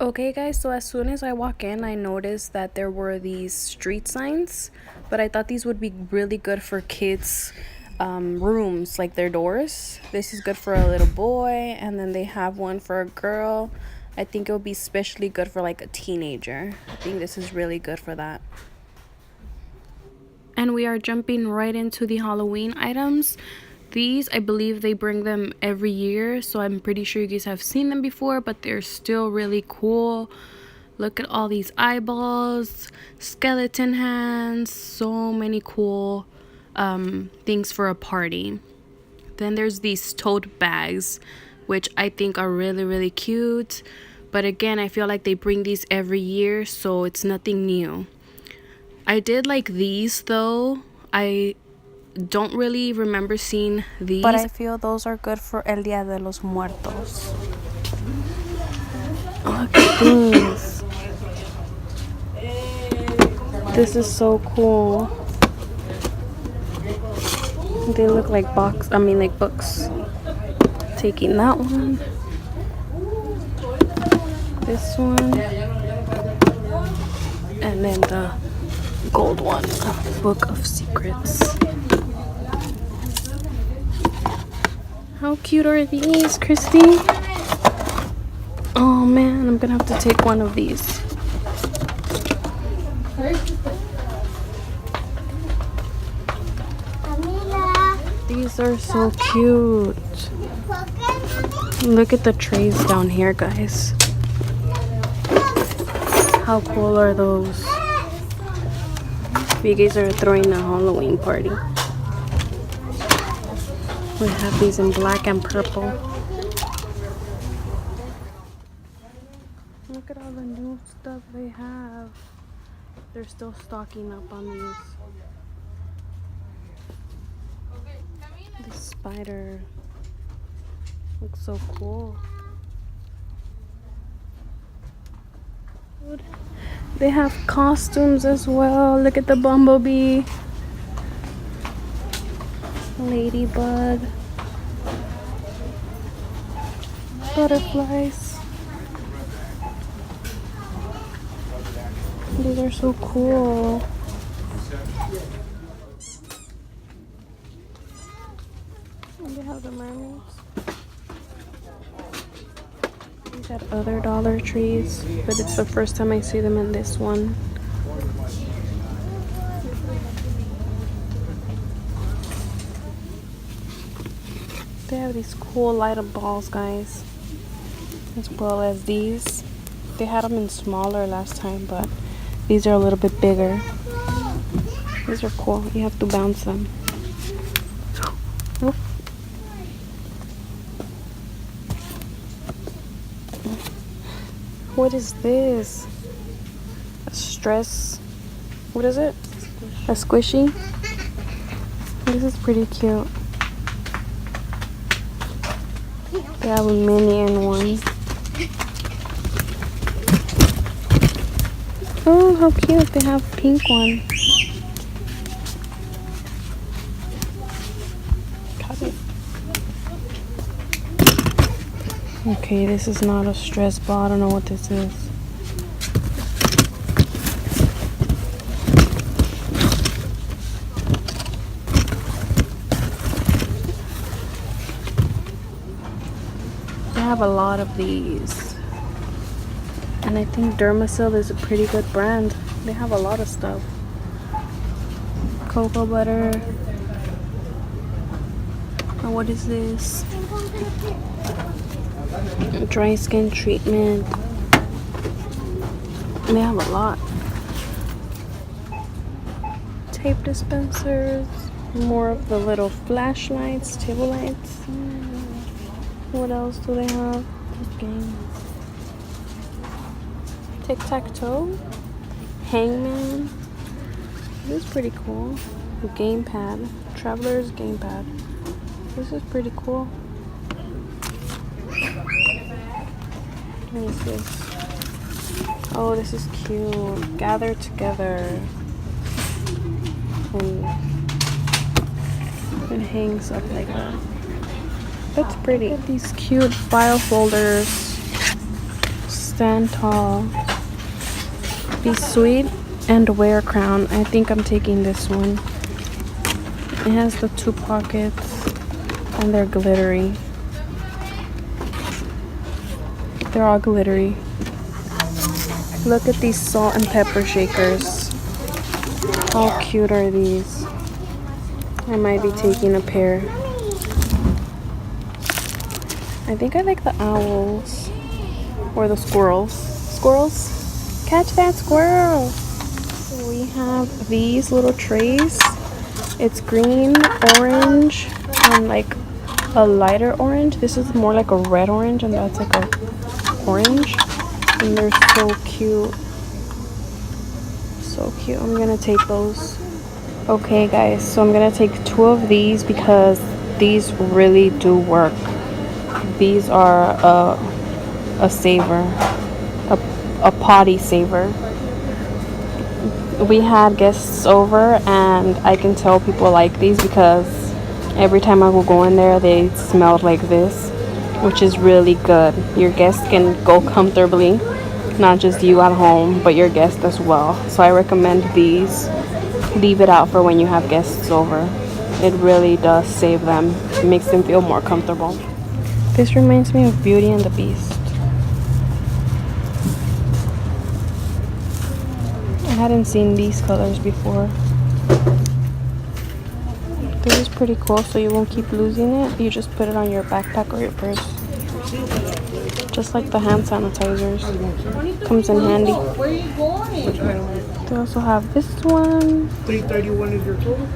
Okay, guys, so as soon as I walk in, I noticed that there were these street signs, but I thought these would be really good for kids' rooms, like their doors. This is good for a little boy, and then they have one for a girl. I think it would be especially good for like a teenager. I think this is really good for that. And we are jumping right into the Halloween items. These, I believe they bring them every year, so I'm pretty sure you guys have seen them before, but they're still really cool. Look at all these eyeballs, skeleton hands, so many cool things for a party. Then there's these tote bags, which I think are really, really cute. But again, I feel like they bring these every year, so it's nothing new. I did like these though. I don't really remember seeing these, but I feel those are good for El Día de los Muertos. Look at these. This is so cool. They look like books. Taking that one. This one. And then the gold one. Book of Secrets. How cute are these, Christy? Oh man, I'm gonna have to take one of these. These are so cute. Look at the trays down here, guys. How cool are those? You guys are throwing a Halloween party. We have these in black and purple. Look at all the new stuff they have. They're still stocking up on these. The spider looks so cool. They have costumes as well. Look at the bumblebee. Ladybug. Butterflies. These are so cool. And they have the mermaids. These have other Dollar Trees, but it's the first time I see them in this one. They have these cool light up balls, guys, as well as these. They had them in smaller last time, but these are a little bit bigger. These are cool. You have to bounce them. Oof. What is this? A stress. What is it? A squishy? This is pretty cute. They have a minion one. Oh, how cute. They have a pink one. Got it. Okay, this is not a stress ball. I don't know what this is. They have a lot of these. And I think Dermasil is a pretty good brand. They have a lot of stuff. Cocoa butter. And what is this? Dry skin treatment. They have a lot. Tape dispensers. More of the little flashlights, table lights. What else do they have? Games. Tic-tac-toe. Hangman. This is pretty cool. Gamepad. Traveler's gamepad. This is pretty cool. What is this? Oh, this is cute. Gather together. And it hangs up like that. That's pretty. These cute file folders. stand tall. Be sweet and wear a crown. I think I'm taking this one. It has the 2 pockets and they're glittery. They're all glittery. Look at these salt and pepper shakers. How cute are these? I might be taking a pair. I think I like the owls or the squirrels. Squirrels? Catch that squirrel! We have these little trays. It's green, orange, and like a lighter orange. This is more like a red orange, and that's like a orange. And they're so cute. So cute. I'm gonna take those. Okay guys, so I'm gonna take 2 of these because these really do work. These are a saver, a potty saver. We had guests over and I can tell people like these because every time I will go in there they smelled like this, which is really good. Your guests can go comfortably, not just you at home but your guests as well. So I recommend these. Leave it out for when you have guests over. It really does save them. It makes them feel more comfortable. This reminds me of Beauty and the Beast. I hadn't seen these colors before. This is pretty cool, so you won't keep losing it. You just put it on your backpack or your purse. Just like the hand sanitizers. Comes in handy. Where are you going? They also have this one. 331 is your total?